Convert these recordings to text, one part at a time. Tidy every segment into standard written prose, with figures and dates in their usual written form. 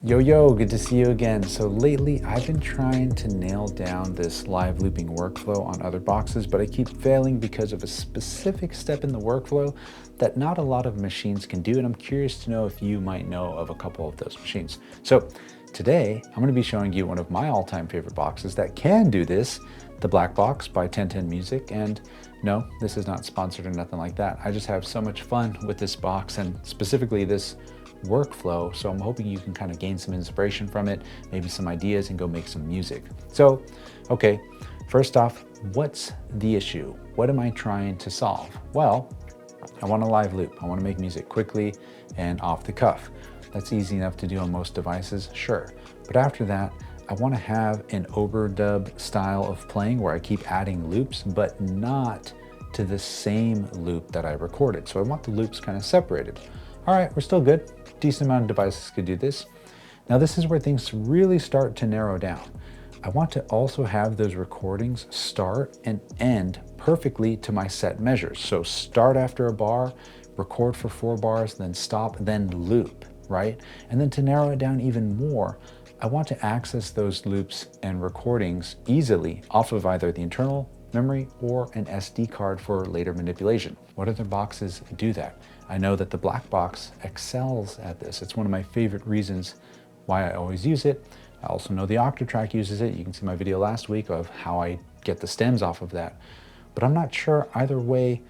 Yo, good to see you again. So lately I've been trying to nail down this live looping workflow on other boxes, but I keep failing because of a specific step in the workflow that not a lot of machines can do. And I'm curious to know if you might know of a couple of those machines. So today I'm going to be showing you one of my all-time favorite boxes that can do this, the Blackbox by 1010Music. And no, this is not sponsored or nothing like that. I just have so much fun with this box and specifically this workflow, so I'm hoping you can kind of gain some inspiration from it, maybe some ideas, and go make some music. So, okay, first off, what's the issue? What am I trying to solve? Well, I want a live loop. I want to make music quickly and off the cuff. That's easy enough to do on most devices, sure. But after that, I want to have an overdub style of playing where I keep adding loops, but not to the same loop that I recorded. So I want the loops kind of separated. All right, we're still good. Decent amount of devices could do this. Now this is where things really start to narrow down. I want to also have those recordings start and end perfectly to my set measures. So start after a bar, record for 4 bars, then stop, then loop, right? And then to narrow it down even more, I want to access those loops and recordings easily off of either the internal memory or an SD card for later manipulation. What other boxes do that? I know that the Blackbox excels at this. It's one of my favorite reasons why I always use it. I also know the Octatrack uses it. You can see my video last week of how I get the stems off of that. But I'm not sure either way,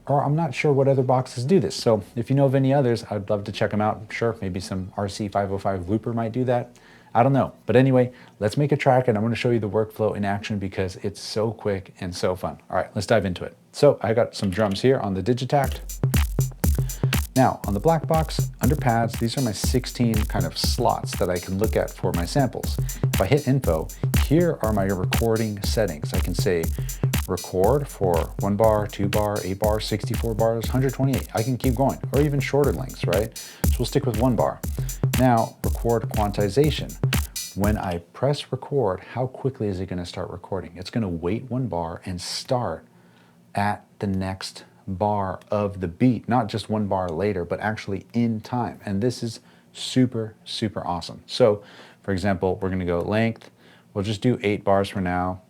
or I'm not sure what other boxes do this. So if you know of any others, I'd love to check them out. Sure, maybe some RC505 looper might do that. I don't know. But anyway, let's make a track and I'm going to show you the workflow in action because it's so quick and so fun. All right, let's dive into it. So I got some drums here on the Digitakt. Now on the Blackbox, under pads, these are my 16 kind of slots that I can look at for my samples. If I hit info, here are my recording settings. I can say record for 1 bar, 2 bar, 8 bar, 64 bars, 128. I can keep going, or even shorter lengths, right? So we'll stick with 1 bar. Now, record quantization. When I press record, how quickly is it going to start recording? It's going to wait 1 bar and start at the next bar of the beat, not just 1 bar later, but actually in time. And this is super awesome. So, for example, we're going to go length. We'll just do 8 bars for now.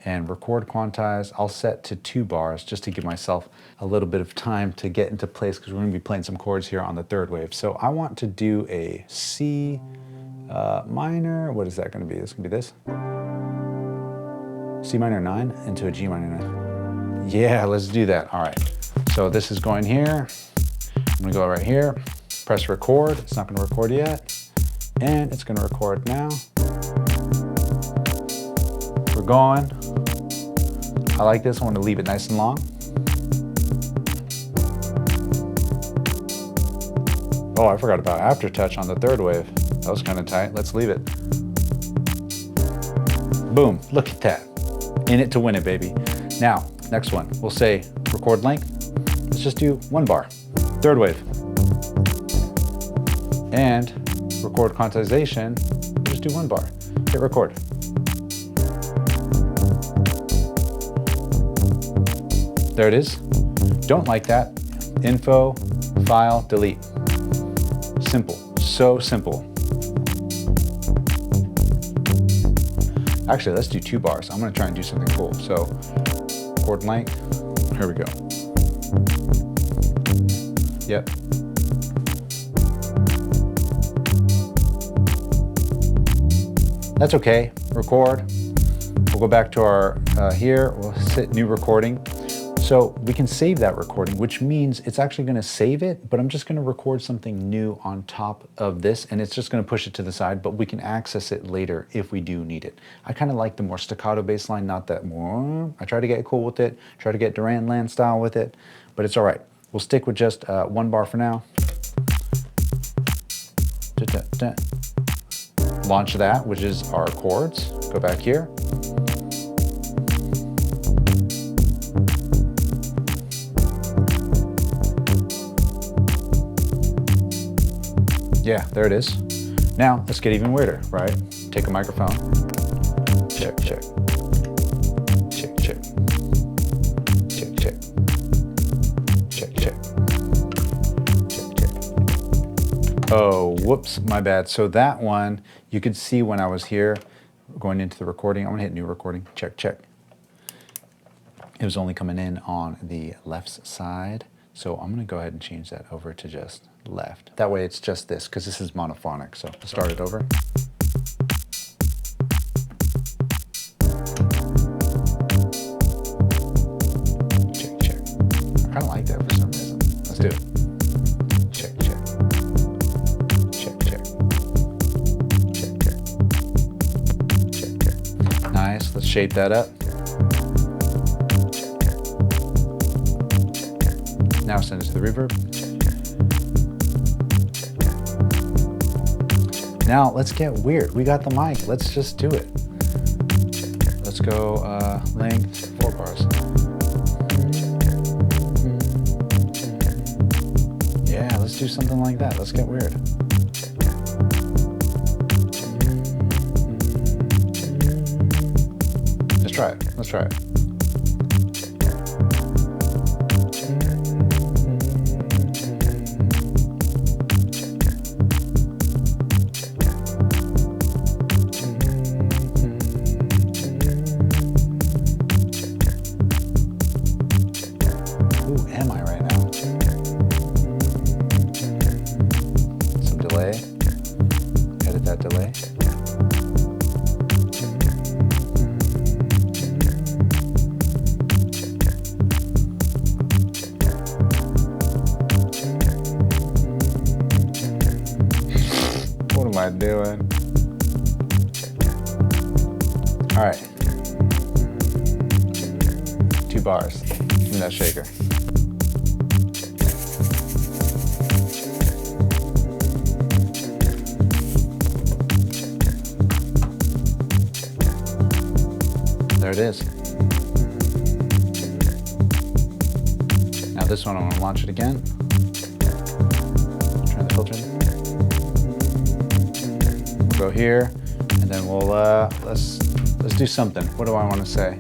And record quantize, I'll set to 2 bars just to give myself a little bit of time to get into place because we're going to be playing some chords here on the 3rd wave. So I want to do a C minor. What is that going to be? This going to be this. C minor 9 into a G minor 9. Yeah, let's do that. All right. So this is going here. I'm going to go right here. Press record. It's not going to record yet. And it's going to record now. We're going. I like this. I want to leave it nice and long. Oh, I forgot about aftertouch on the 3rd wave. That was kind of tight. Let's leave it. Boom. Look at that. In it to win it, baby. Now, next one. We'll say record length. Let's just do 1 bar. 3rd wave. And record quantization. Just do 1 bar. Hit record. There it is. Don't like that. Info, file, delete. Simple. So simple. Actually, let's do 2 bars. I'm going to try and do something cool. So, chord length. Here we go. Yep. That's okay. Record. We'll go back to our here. We'll hit new recording. So we can save that recording, which means it's actually going to save it, but I'm just going to record something new on top of this, and it's just going to push it to the side, but we can access it later if we do need it. I kind of like the more staccato bass line, not that more. I try to get cool with it, try to get Duran Land style with it, but it's all right. We'll stick with just 1 bar for now. Launch that, which is our chords. Go back here. Yeah, there it is. Now, let's get even weirder, right? Take a microphone. Check, check. Check, check. Check, check. Check, check. Check, check. Oh, whoops, my bad. So that one, you could see when I was here, going into the recording. I'm gonna hit new recording, check, check. It was only coming in on the left side. So I'm gonna go ahead and change that over to just left. That way it's just this, because this is monophonic. So I'll start it over. Check, check. I kinda like that for some reason. Let's do it. Check, check. Check, check. Check, check. Check, check. Nice, let's shape that up. Now send it to the reverb. Now let's get weird. We got the mic. Let's just do it. Let's go length 4 bars. Yeah, let's do something like that. Let's get weird. Let's try it. Let's try it. Delay. What am I doing? All right. 2 bars. Give me that shaker. There it is. Now this one, I'm going to launch it again. Turn the filter in. We'll go here, and then we'll let's do something. What do I want to say?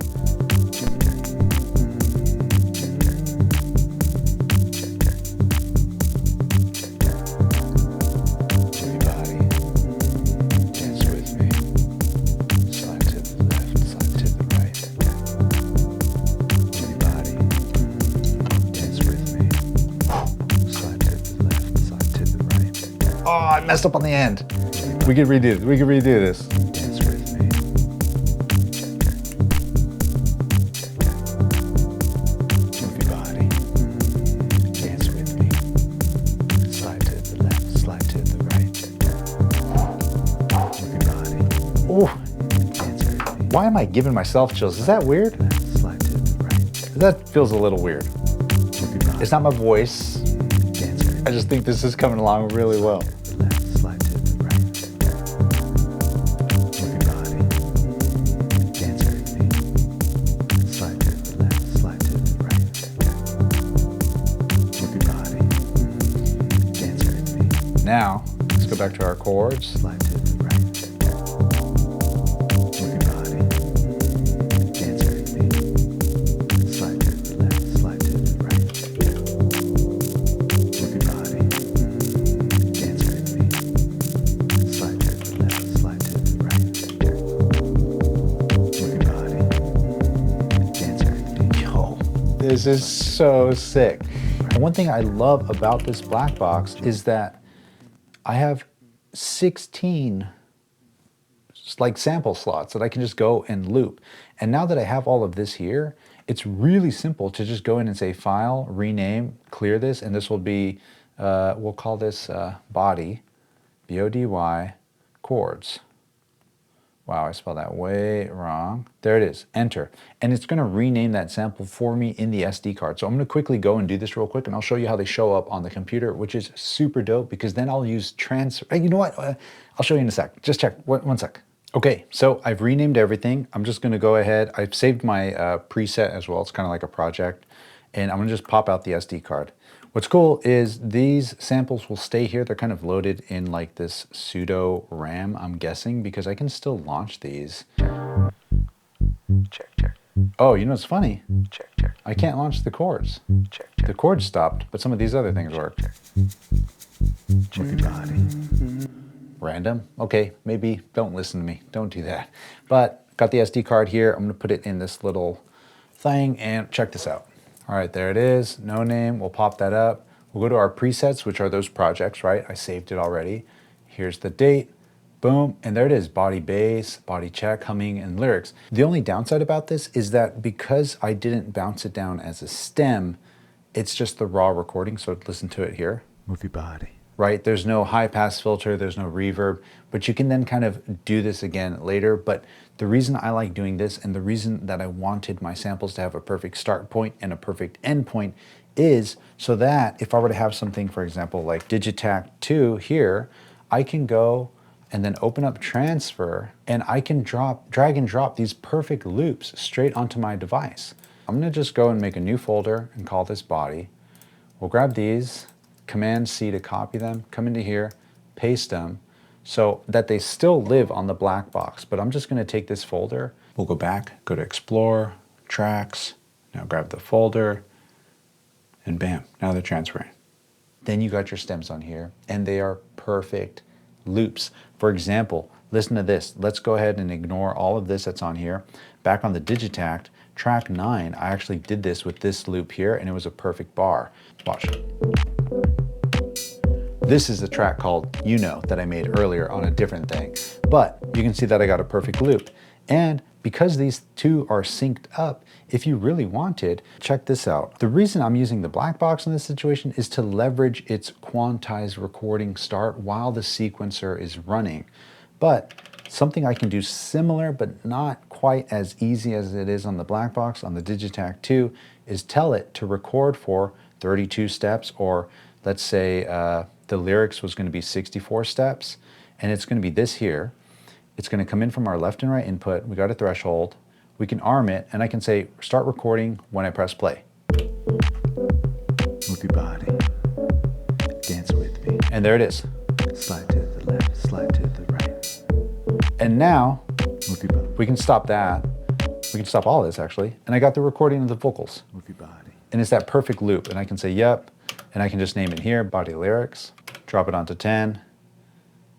Oh, I messed up on the end. We could redo it. We could redo this. Dance with me. Move your body. Dance with me. Slide to the left, slide to the right. Move your body. Oh. Dance with me. Why am I giving myself chills? Is that weird? Slide to the right. That feels a little weird. Move your body. It's not my voice. Dance with me. I just think this is coming along really well. Now, let's go back to our chords. Slide to the right. Move your body. Dance with me. Slide to the left, slide to the right. Move your body. Dance with me. Slide to the left, slide to the right. Move your body. Dance with me. Yo, this is so sick. And one thing I love about this Blackbox is that I have 16 like sample slots that I can just go and loop. And now that I have all of this here, it's really simple to just go in and say file, rename, clear this, and this will be, we'll call this body, B-O-D-Y, chords. Wow, I spelled that way wrong. There it is, enter. And it's gonna rename that sample for me in the SD card. So I'm gonna quickly go and do this real quick, and I'll show you how they show up on the computer, which is super dope, because then I'll use you know what? I'll show you in a sec. Just check, one sec. Okay, so I've renamed everything. I'm just gonna go ahead. I've saved my preset as well. It's kind of like a project. And I'm gonna just pop out the SD card. What's cool is these samples will stay here. They're kind of loaded in like this pseudo RAM, I'm guessing, because I can still launch these. Check, check. Oh, you know what's funny? Check, check. I can't launch the chords. Check, check. The chords stopped, but some of these other things work. Move your body. Random? Okay, maybe don't listen to me. Don't do that. But got the SD card here. I'm gonna put it in this little thing and check this out. All right, there it is. No name. We'll pop that up. We'll go to our presets, which are those projects, right? I saved it already. Here's the date. Boom, and there it is, body bass, body check, humming, and lyrics. The only downside about this is that because I didn't bounce it down as a stem, it's just the raw recording, so listen to it here. Move your body. Right, there's no high pass filter, there's no reverb, but you can then kind of do this again later. But the reason I like doing this and the reason that I wanted my samples to have a perfect start point and a perfect end point is so that if I were to have something, for example, like Digitakt II here, I can go and then open up transfer, and I can drag and drop these perfect loops straight onto my device. I'm gonna just go and make a new folder and call this body. We'll grab these, Command C to copy them, come into here, paste them, so that they still live on the Blackbox. But I'm just gonna take this folder, we'll go back, go to Explore, Tracks, now grab the folder, and bam, now they're transferring. Then you got your stems on here, and they are perfect loops. For example, listen to this. Let's go ahead and ignore all of this that's on here. Back on the Digitakt, track 9, I actually did this with this loop here, and it was a perfect bar. Watch. This is a track called You Know that I made earlier on a different thing, but you can see that I got a perfect loop. And because these two are synced up, if you really wanted, check this out. The reason I'm using the Blackbox in this situation is to leverage its quantized recording start while the sequencer is running. But something I can do similar, but not quite as easy as it is on the Blackbox, on the Digitakt II, is tell it to record for 32 steps, or let's say the lyrics was gonna be 64 steps, and it's gonna be this here. It's gonna come in from our left and right input. We got a threshold. We can arm it, and I can say, start recording when I press play. Move your body, dance with me. And there it is. Slide to the left, slide to the right. And now, move your body. We can stop that. We can stop all this actually. And I got the recording of the vocals. Move your body. And it's that perfect loop. And I can say, yep. And I can just name it here, body lyrics, drop it onto 10,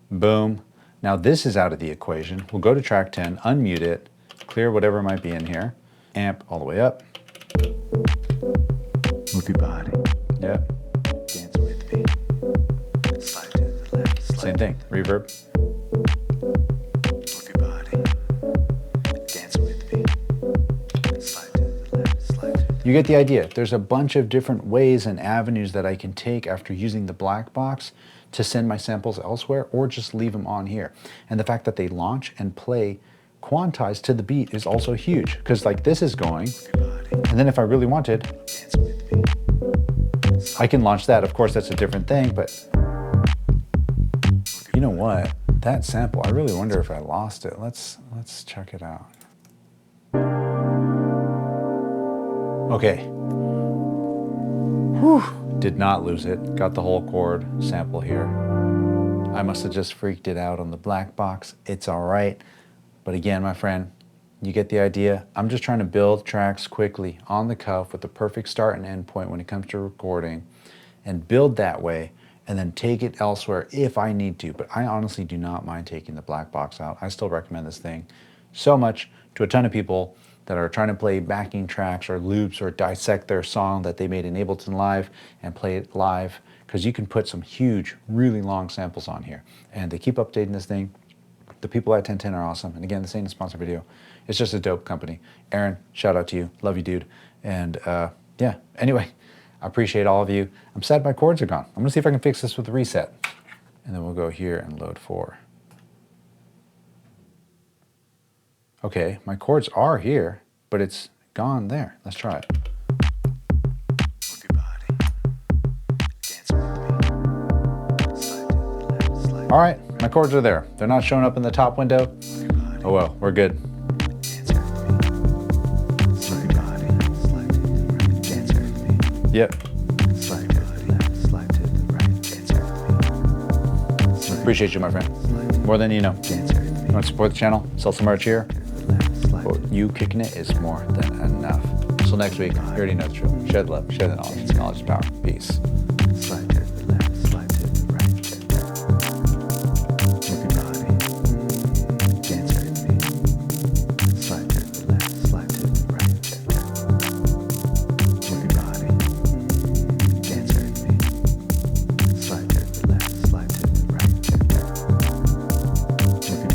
boom. Now this is out of the equation. We'll go to track 10, unmute it, clear whatever might be in here, amp all the way up. Move your body. Yep. Dance with me. Slide to the left. Slide. Same thing, reverb. Move your body. Dance with me. Slide to the left. Slide to the left. You get the idea. There's a bunch of different ways and avenues that I can take after using the Blackbox to send my samples elsewhere or just leave them on here. And the fact that they launch and play quantized to the beat is also huge, because like this is going, and then if I really wanted, I can launch that. Of course, that's a different thing, but you know what? That sample, I really wonder if I lost it. Let's check it out. Okay. Whew. Did not lose it. Got the whole chord sample here. I must have just freaked it out on the Blackbox. It's all right. But again, my friend, you get the idea. I'm just trying to build tracks quickly on the cuff with the perfect start and end point when it comes to recording, and build that way and then take it elsewhere if I need to. But I honestly do not mind taking the Blackbox out. I still recommend this thing so much to a ton of people that are trying to play backing tracks or loops or dissect their song that they made in Ableton Live and play it live, because you can put some huge, really long samples on here. And they keep updating this thing. The people at 1010 are awesome. And again, this ain't a sponsored video. It's just a dope company. Aaron, shout out to you. Love you, dude. And yeah, anyway, I appreciate all of you. I'm sad my chords are gone. I'm gonna see if I can fix this with a reset. And then we'll go here and load 4. Okay, my chords are here, but it's gone there. Let's try it. Move your body. Dance with me. Slide to the left, slide. All right, my chords are there. They're not showing up in the top window. Oh well, we're good. Dance with me. Slide your body. Slide to the right. Dance with me. Yep. Slide to the left, slide to the right. Dance with me. Appreciate you, my friend. More than you know. Dance with me. You want to support the channel? Sell some merch here? Well, you kicking it is more than enough. Until next week, you already know the drill. Share the love, share the knowledge. Knowledge is power. Peace.